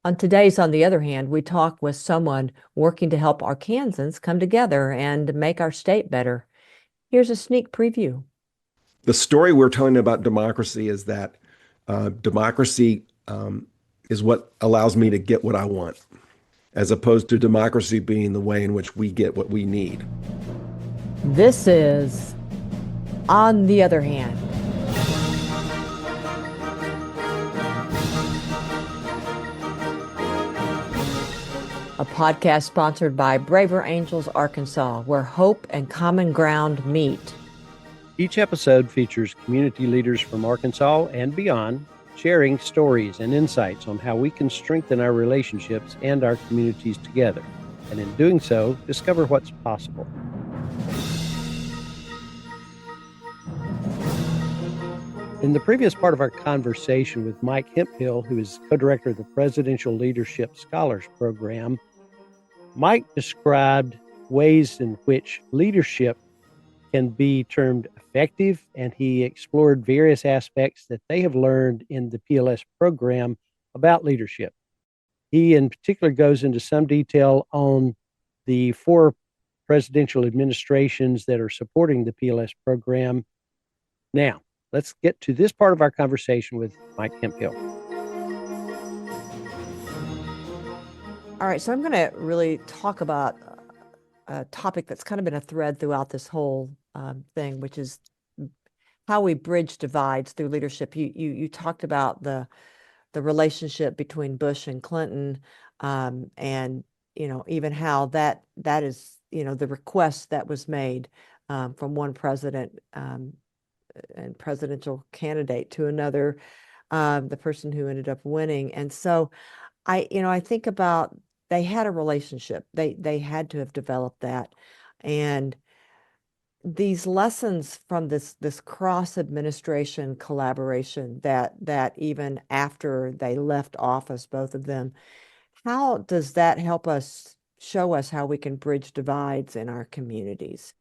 On today's, on the other hand, we talk with someone working to help Arkansans come together and make our state better. Here's a sneak preview. The story we're telling about democracy is that democracy is what allows me to get what I want, as opposed to democracy being the way in which we get what we need. This is On the Other Hand. A podcast sponsored by Braver Angels Arkansas, where hope and common ground meet. Each episode features community leaders from Arkansas and beyond, sharing stories and insights on how we can strengthen our relationships and our communities together, and in doing so, discover what's possible. In the previous part of our conversation with Mike Hemphill, who is co-director of the Presidential Leadership Scholars Program, Mike described ways in which leadership can be termed effective, and he explored various aspects that they have learned in the PLS program about leadership. He in particular goes into some detail on the 4 presidential administrations that are supporting the PLS program. Now, let's get to this part of our conversation with Mike Hemphill. All right, so I'm going to really talk about a topic that's kind of been a thread throughout this whole thing, which is how we bridge divides through leadership. You talked about the relationship between Bush and Clinton, and even how that is the request that was made from one president and presidential candidate to another, the person who ended up winning. And so I think about, they had a relationship. They had to have developed that. And these lessons from this cross administration collaboration that even after they left office, both of them, how does that help us, show us how we can bridge divides in our communities?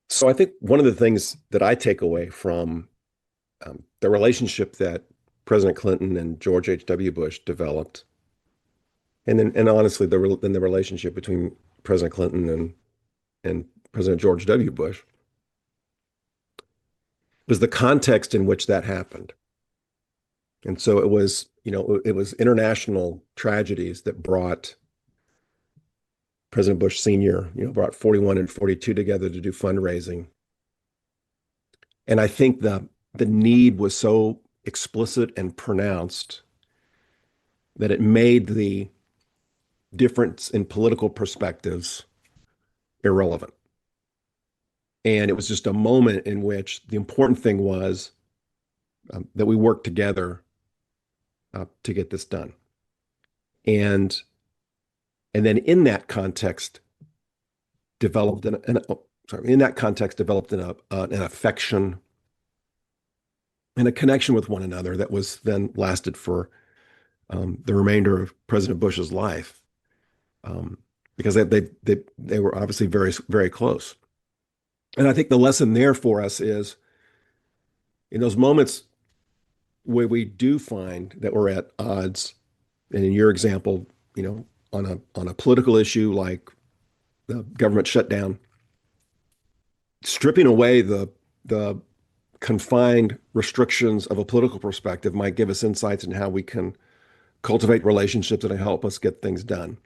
So I think one of the things that I take away from the relationship that President Clinton and George H.W. Bush developed, and honestly, the relationship between President Clinton and President George W. Bush, was the context in which that happened. And so it was international tragedies that brought President Bush Sr., brought 41 and 42 together to do fundraising. And I think the need was so explicit and pronounced that it made the difference in political perspectives irrelevant. And it was just a moment in which the important thing was that we worked together to get this done. And then in that context developed an affection and a connection with one another that was then lasted for the remainder of President Bush's life, because they were obviously very, very close. And I think the lesson there for us is, in those moments where we do find that we're at odds, and in your example, on a political issue like the government shutdown, stripping away the confined restrictions of a political perspective might give us insights in how we can cultivate relationships that help us get things done.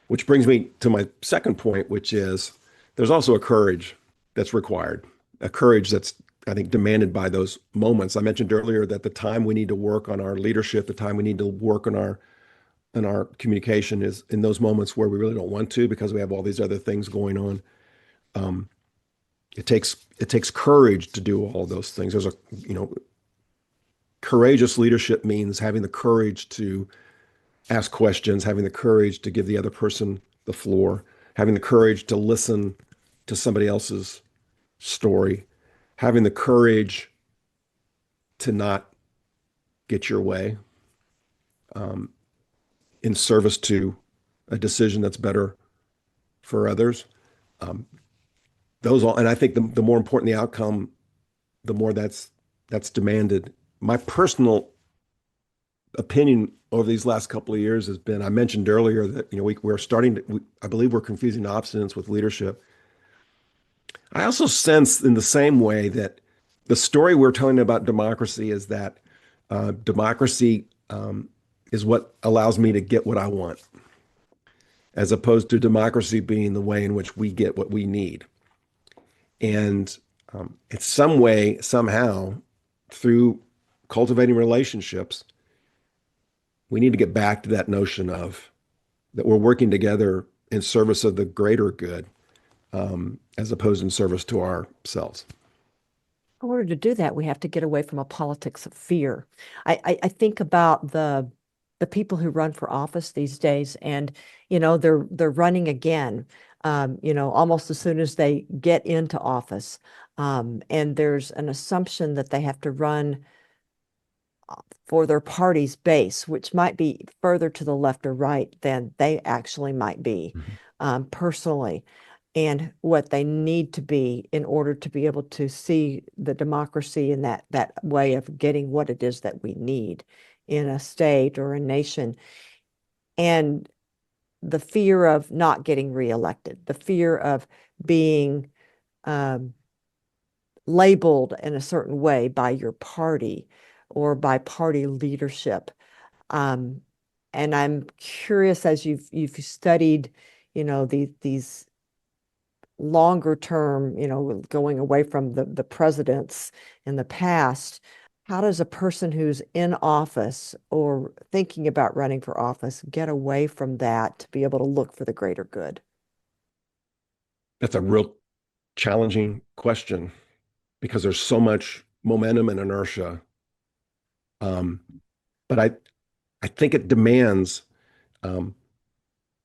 Which brings me to my second point, which is there's also a courage that's required, a courage that's, I think, demanded by those moments. I mentioned earlier that the time we need to work on our leadership, the time we need to work on our communication is in those moments where we really don't want to because we have all these other things going on. It takes courage to do all those things. There's courageous leadership means having the courage to ask questions, having the courage to give the other person the floor, having the courage to listen to somebody else's story, having the courage to not get your way in service to a decision that's better for others. And I think the more important the outcome, the more that's demanded. My personal opinion over these last couple of years has been, I mentioned earlier that, we're starting to, I believe we're confusing obstinance with leadership. I also sense in the same way that the story we're telling about democracy is that democracy is what allows me to get what I want, as opposed to democracy being the way in which we get what we need. And in some way, somehow, through cultivating relationships, we need to get back to that notion of that we're working together in service of the greater good, as opposed in service to ourselves. In order to do that, we have to get away from a politics of fear. I think about the people who run for office these days, and they're running again. Almost as soon as they get into office, and there's an assumption that they have to run for their party's base, which might be further to the left or right than they actually might be, personally, and what they need to be in order to be able to see the democracy in that way of getting what it is that we need in a state or a nation. And the fear of not getting reelected, the fear of being labeled in a certain way by your party or by party leadership. And I'm curious, as you've studied, these longer term, going away from the presidents in the past, how does a person who's in office or thinking about running for office get away from that to be able to look for the greater good? That's a real challenging question because there's so much momentum and inertia. But I think it demands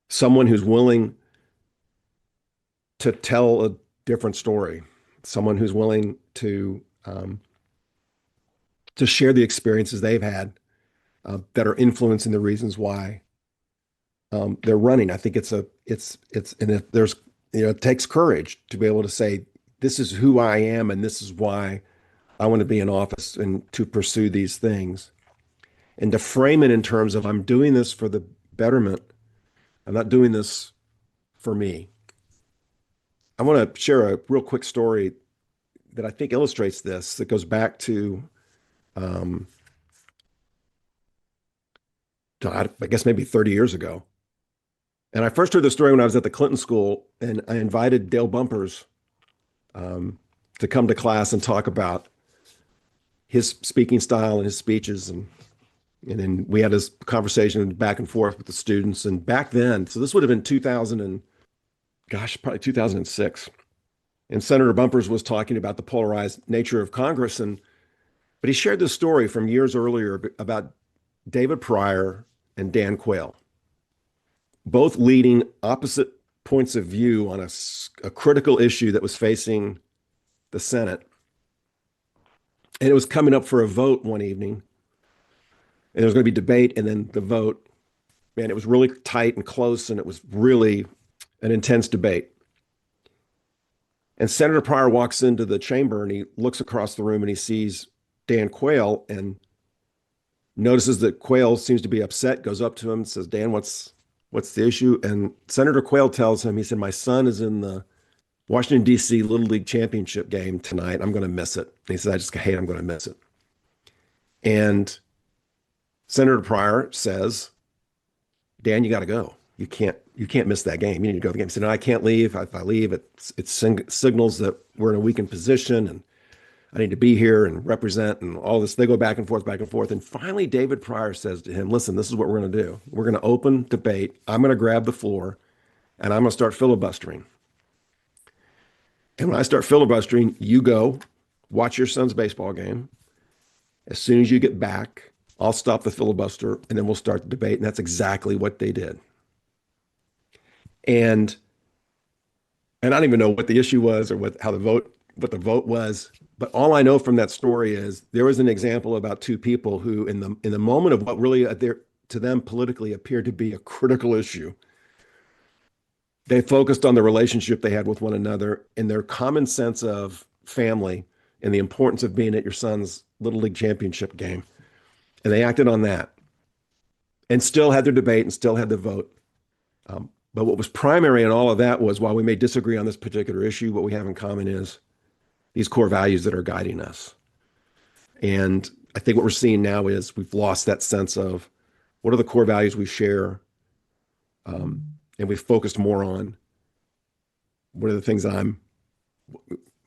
someone who's willing to tell a different story, someone who's willing to share the experiences they've had that are influencing the reasons why they're running. I think and if there's, it takes courage to be able to say, this is who I am and this is why I want to be in office and to pursue these things. And to frame it in terms of, I'm doing this for the betterment. I'm not doing this for me. I want to share a real quick story that I think illustrates this, that goes back to, I guess maybe 30 years ago. And I first heard the story when I was at the Clinton School, and I invited Dale Bumpers to come to class and talk about his speaking style and his speeches. And then we had this conversation back and forth with the students. And back then, so this would have been probably 2006. And Senator Bumpers was talking about the polarized nature of Congress. But he shared this story from years earlier about David Pryor and Dan Quayle, both leading opposite points of view on a critical issue that was facing the Senate. And it was coming up for a vote one evening. And there was going to be debate and then the vote. Man, it was really tight and close, and it was really an intense debate. And Senator Pryor walks into the chamber and he looks across the room and he sees Dan Quayle and notices that Quayle seems to be upset, goes up to him and says, Dan, what's the issue? And Senator Quayle tells him, he said, my son is in the Washington, D.C. Little League Championship game tonight. I'm going to miss it. And he said, I just hate I'm going to miss it. And Senator Pryor says, Dan, you got to go. You can't miss that game. You need to go to the game. He said, no, I can't leave. If I leave, it signals that we're in a weakened position and I need to be here and represent and all this. They go back and forth, back and forth. And finally, David Pryor says to him, listen, this is what we're going to do. We're going to open debate. I'm going to grab the floor and I'm going to start filibustering. And when I start filibustering, you go watch your son's baseball game. As soon as you get back, I'll stop the filibuster and then we'll start the debate. And that's exactly what they did. And I don't even know what the issue was or what the vote was. But all I know from that story is there was an example about two people who, in the moment of what really to them politically appeared to be a critical issue, they focused on the relationship they had with one another and their common sense of family and the importance of being at your son's Little League Championship game. And they acted on that. and still had their debate and still had the vote. But what was primary in all of that was, while we may disagree on this particular issue, what we have in common is these core values that are guiding us. And I think what we're seeing now is we've lost that sense of what are the core values we share, and we've focused more on what are the things that I'm,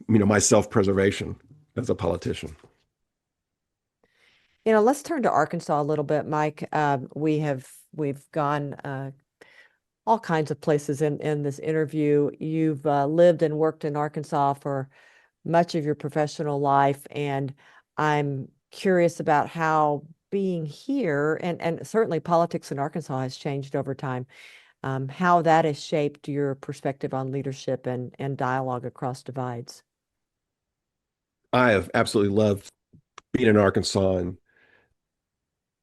my self-preservation as a politician. Let's turn to Arkansas a little bit, Mike. We've gone all kinds of places in this interview. You've lived and worked in Arkansas for much of your professional life, and I'm curious about how being here and certainly politics in Arkansas has changed over time. How that has shaped your perspective on leadership and dialogue across divides. I have absolutely loved being in Arkansas, and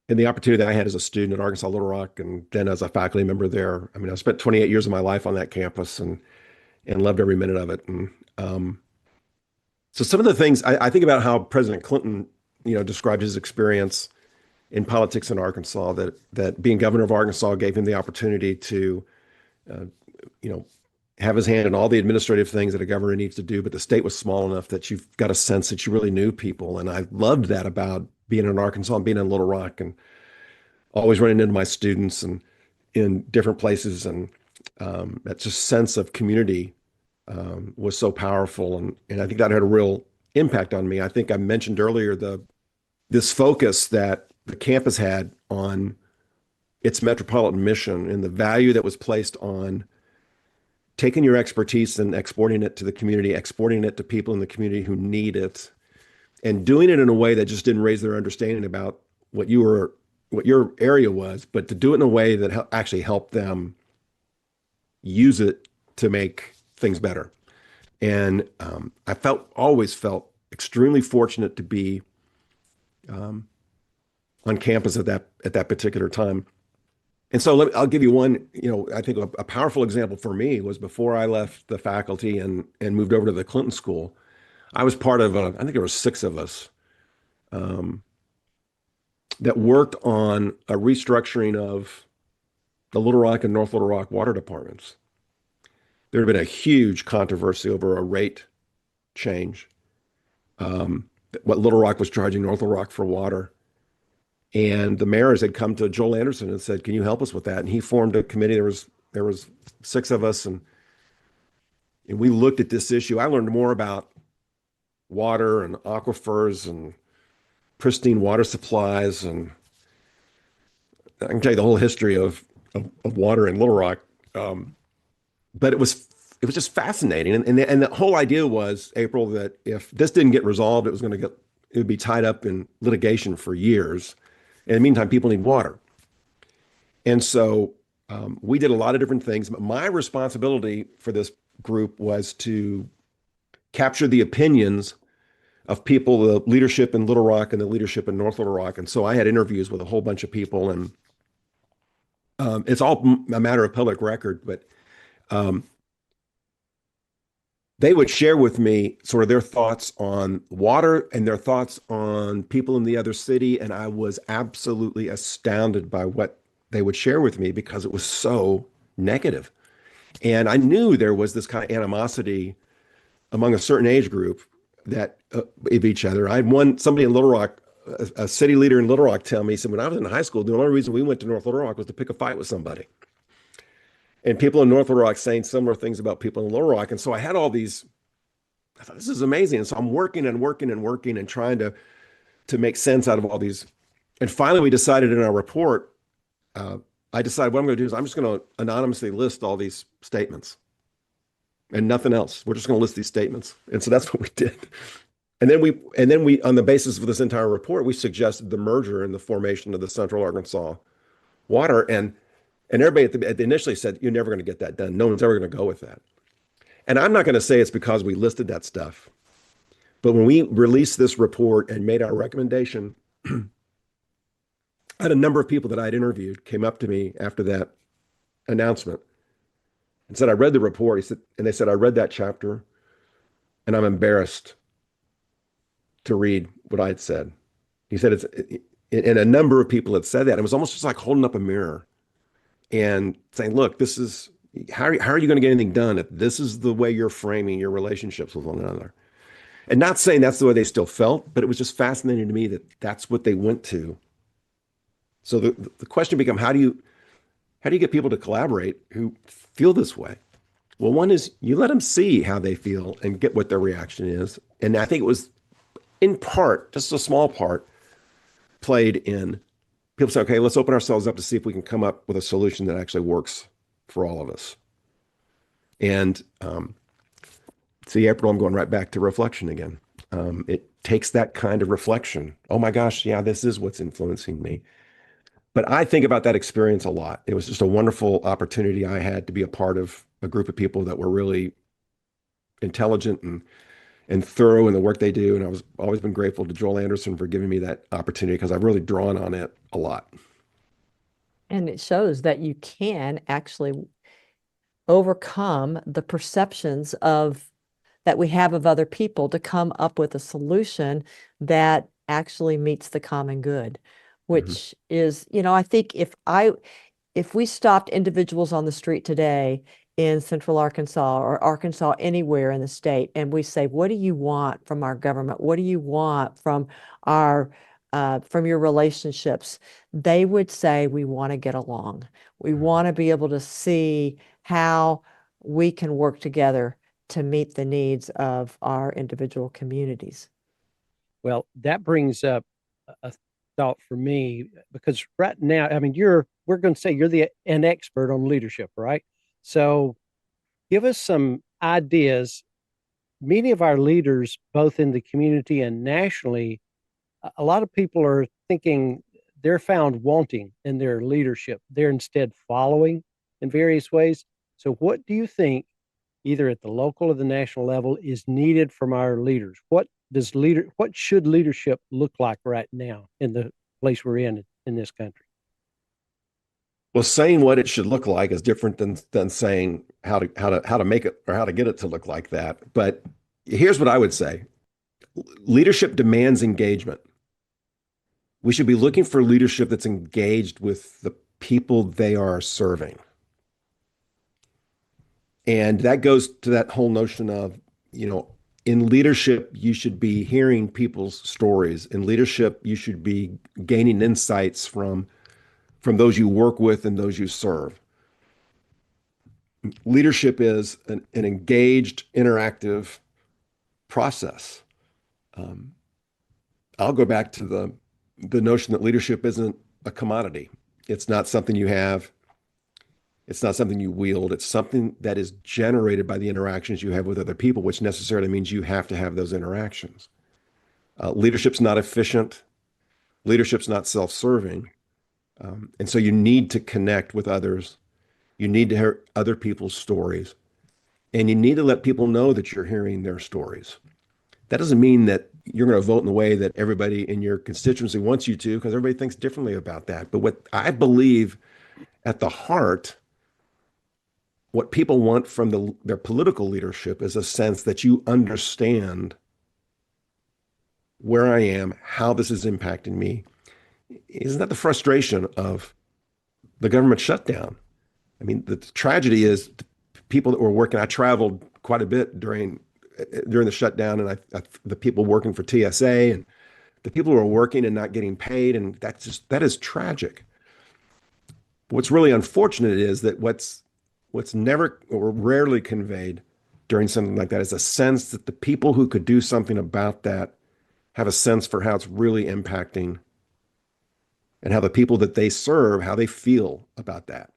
the opportunity that I had as a student at Arkansas Little Rock and then as a faculty member there. I mean, I spent 28 years of my life on that campus and loved every minute of it. And so some of the things I think about how President Clinton, described his experience in politics in Arkansas, that being governor of Arkansas gave him the opportunity to, have his hand in all the administrative things that a governor needs to do, but the state was small enough that you've got a sense that you really knew people. And I loved that about being in Arkansas and being in Little Rock and always running into my students and in different places. And that just sense of community was so powerful. And I think that had a real impact on me. I think I mentioned earlier this focus that the campus had on its metropolitan mission and the value that was placed on taking your expertise and exporting it to the community, exporting it to people in the community who need it, and doing it in a way that just didn't raise their understanding about what your area was, but to do it in a way that actually helped them use it to make things better. And I always felt extremely fortunate to be on campus at that particular time. And so I'll give you one, I think a powerful example for me was before I left the faculty and moved over to the Clinton School. I was part of, I think there were 6 of us that worked on a restructuring of the Little Rock and North Little Rock water departments. There had been a huge controversy over a rate change, what Little Rock was charging North Little Rock for water. And the mayors had come to Joel Anderson and said, "Can you help us with that?" And he formed a committee. There was 6 of us, and we looked at this issue. I learned more about water and aquifers and pristine water supplies, and I can tell you the whole history of water in Little Rock. But it was just fascinating, and the whole idea was, April, that if this didn't get resolved, it would be tied up in litigation for years. In the meantime, people need water. And so we did a lot of different things, but my responsibility for this group was to capture the opinions of people, the leadership in Little Rock and the leadership in North Little Rock. And so I had interviews with a whole bunch of people, and it's all a matter of public record, but they would share with me sort of their thoughts on water and their thoughts on people in the other city. And I was absolutely astounded by what they would share with me because it was so negative. And I knew there was this kind of animosity among a certain age group that of each other. I had somebody in Little Rock, a city leader in Little Rock, tell me, he said, when I was in high school, the only reason we went to North Little Rock was to pick a fight with somebody. And people in North Little Rock saying similar things about people in Little Rock. And so I had all these, I thought, this is amazing. And so I'm working and trying to make sense out of all these. And finally, we decided in our report, I decided what I'm going to do is I'm just going to anonymously list all these statements and nothing else. We're just going to list these statements. And so that's what we did. And then we, on the basis of this entire report, we suggested the merger and the formation of the Central Arkansas Water. And everybody initially said, "You're never going to get that done. No one's ever going to go with that." And I'm not going to say it's because we listed that stuff. But when we released this report and made our recommendation, I had a number of people that I'd interviewed came up to me after that announcement and said, "I read the report." They said, "I read that chapter and I'm embarrassed to read what I had said." He said, and a number of people had said that. It was almost just like holding up a mirror and saying, look, this is how are you going to get anything done if this is the way you're framing your relationships with one another? And not saying that's the way they still felt, but it was just fascinating to me that that's what they went to. So the question becomes, how do you get people to collaborate who feel this way? Well, one is you let them see how they feel and get what their reaction is. And I think it was in part, just a small part, played in people say, okay, let's open ourselves up to see if we can come up with a solution that actually works for all of us. And see, April, I'm going right back to reflection again. It takes that kind of reflection. Oh my gosh, yeah, this is what's influencing me. But I think about that experience a lot. It was just a wonderful opportunity I had to be a part of a group of people that were really intelligent and thorough in the work they do. And I was always been grateful to Joel Anderson for giving me that opportunity because I've really drawn on it a lot. And it shows that you can actually overcome the perceptions of that we have of other people to come up with a solution that actually meets the common good, which is, I think if we stopped individuals on the street today in Central Arkansas or Arkansas anywhere in the state, and we say, what do you want from our government? What do you want from from your relationships? They would say, we want to get along. We want to be able to see how we can work together to meet the needs of our individual communities. Well, that brings up a thought for me because right now, I mean, we're going to say you're an expert on leadership, right? So give us some ideas. Many of our leaders, both in the community and nationally, a lot of people are thinking they're found wanting in their leadership. They're instead following in various ways. So what do you think, either at the local or the national level, is needed from our leaders? What should leadership look like right now in the place we're in this country? Well, saying what it should look like is different than saying how to make it or how to get it to look like that. But here's what I would say. Leadership demands engagement. We should be looking for leadership that's engaged with the people they are serving. And that goes to that whole notion of, in leadership, you should be hearing people's stories. In leadership, you should be gaining insights from those you work with and those you serve. Leadership is an engaged, interactive process. I'll go back to the notion that leadership isn't a commodity. It's not something you have. It's not something you wield. It's something that is generated by the interactions you have with other people, which necessarily means you have to have those interactions. Leadership's not efficient. Leadership's not self-serving. And so you need to connect with others. You need to hear other people's stories. And you need to let people know that you're hearing their stories. That doesn't mean that you're going to vote in the way that everybody in your constituency wants you to, because everybody thinks differently about that. But what I believe at the heart, what people want from their political leadership is a sense that you understand where I am, how this is impacting me. Isn't that the frustration of the government shutdown? I mean, the tragedy is people that were working. I traveled quite a bit during the shutdown, and the people working for TSA and the people who are working and not getting paid, and that is tragic. What's really unfortunate is that what's never or rarely conveyed during something like that is a sense that the people who could do something about that have a sense for how it's really impacting and how the people that they serve, how they feel about that.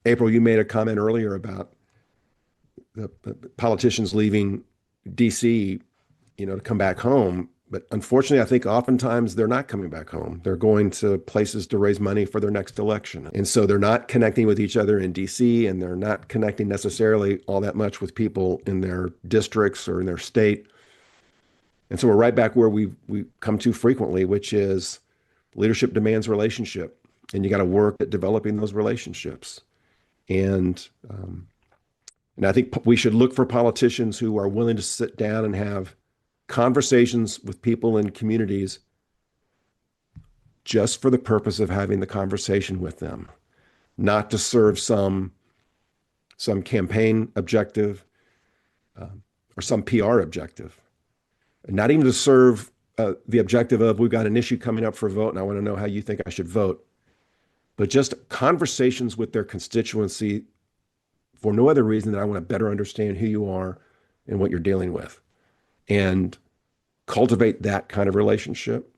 April, you made a comment earlier about the politicians leaving DC, to come back home. But unfortunately, I think oftentimes they're not coming back home. They're going to places to raise money for their next election. And so they're not connecting with each other in DC, and they're not connecting necessarily all that much with people in their districts or in their state. And so we're right back where we come to frequently, which is leadership demands relationship, and you got to work at developing those relationships. And I think we should look for politicians who are willing to sit down and have conversations with people in communities just for the purpose of having the conversation with them, not to serve some campaign objective or some PR objective, and not even to serve the objective of, we've got an issue coming up for a vote and I want to know how you think I should vote, but just conversations with their constituency for no other reason than I want to better understand who you are and what you're dealing with, and cultivate that kind of relationship.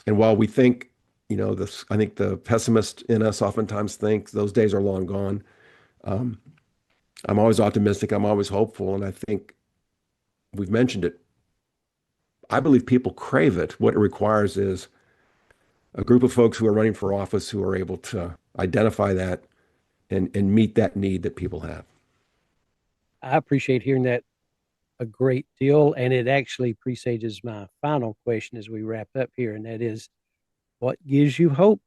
And while we think, I think the pessimist in us oftentimes think those days are long gone. I'm always optimistic. I'm always hopeful. And I think we've mentioned it. I believe people crave it. What it requires is a group of folks who are running for office who are able to identify that and meet that need that people have. I appreciate hearing that a great deal. And it actually presages my final question as we wrap up here. And that is, what gives you hope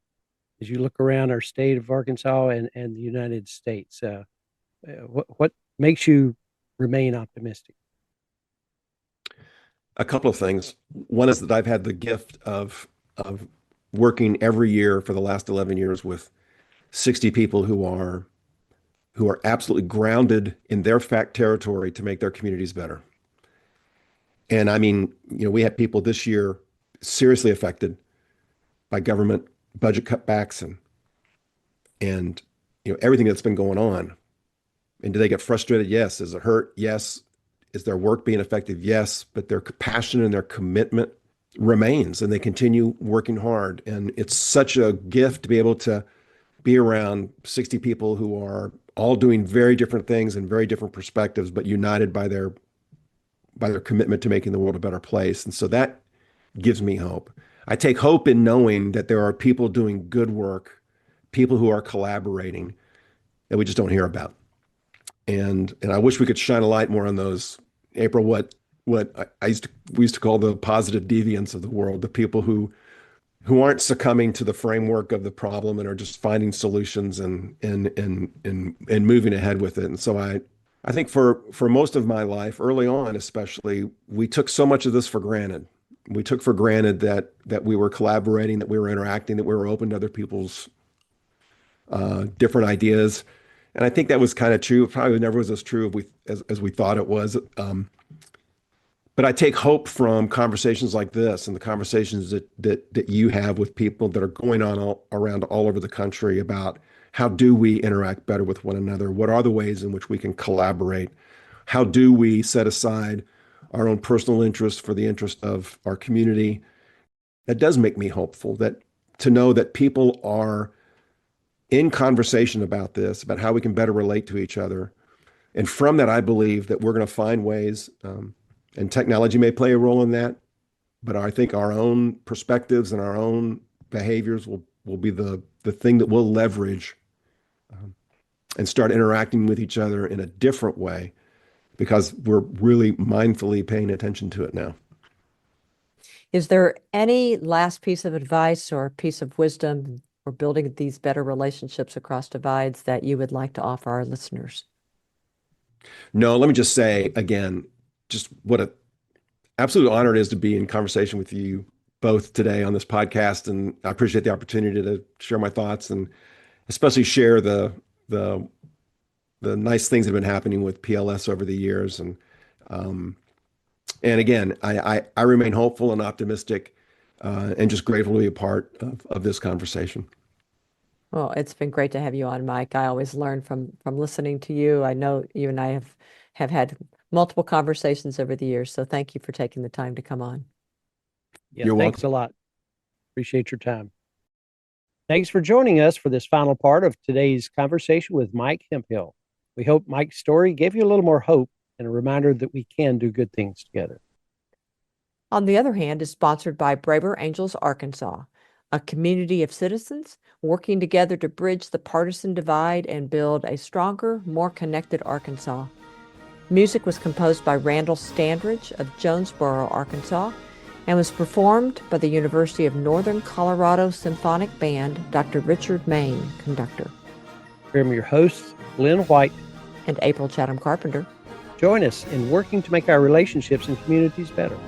as you look around our state of Arkansas and the United States? What makes you remain optimistic? A couple of things. One is that I've had the gift of working every year for the last 11 years with 60 people who are absolutely grounded in their fact territory to make their communities better. And I mean, we had people this year seriously affected by government budget cutbacks and everything that's been going on. And do they get frustrated? Yes. Does it hurt? Yes. Is their work being effective? Yes. But their passion and their commitment remains, and they continue working hard. And it's such a gift to be able to be around 60 people who are all doing very different things and very different perspectives, but united by their commitment to making the world a better place. And so that gives me hope. I take hope in knowing that there are people doing good work, people who are collaborating that we just don't hear about. And I wish we could shine a light more on those. April, what we used to call the positive deviants of the world, the people who aren't succumbing to the framework of the problem and are just finding solutions and moving ahead with it. And so I think for most of my life, early on especially, we took so much of this for granted. We took for granted that we were collaborating, that we were interacting, that we were open to other people's different ideas. And I think that was kind of true. It probably never was as true as we thought it was. But I take hope from conversations like this and the conversations that you have with people that are going on around all over the country about how do we interact better with one another? What are the ways in which we can collaborate? How do we set aside our own personal interests for the interest of our community? That does make me hopeful, that to know that people are in conversation about this, about how we can better relate to each other. And from that, I believe that we're going to find ways, and technology may play a role in that, but I think our own perspectives and our own behaviors will be the thing that we'll leverage and start interacting with each other in a different way, because we're really mindfully paying attention to it now. Is there any last piece of advice or piece of wisdom for building these better relationships across divides that you would like to offer our listeners? No, let me just say again, just what an absolute honor it is to be in conversation with you both today on this podcast. And I appreciate the opportunity to share my thoughts and especially share the nice things that have been happening with PLS over the years. And again, I remain hopeful and optimistic and just grateful to be a part of this conversation. Well, it's been great to have you on, Mike. I always learn from listening to you. I know you and I have had multiple conversations over the years, so thank you for taking the time to come on. Yeah, You're thanks welcome. a lot. Appreciate your time. Thanks for joining us for this final part of today's conversation with Mike Hemphill. We hope Mike's story gave you a little more hope and a reminder that we can do good things together. On the other hand is sponsored by Braver Angels Arkansas, a community of citizens working together to bridge the partisan divide and build a stronger, more connected Arkansas. Music was composed by Randall Standridge of Jonesboro, Arkansas, and was performed by the University of Northern Colorado Symphonic Band, Dr. Richard Main, conductor. I'm your hosts, Glenn White And April Chatham Carpenter. Join us in working to make our relationships and communities better.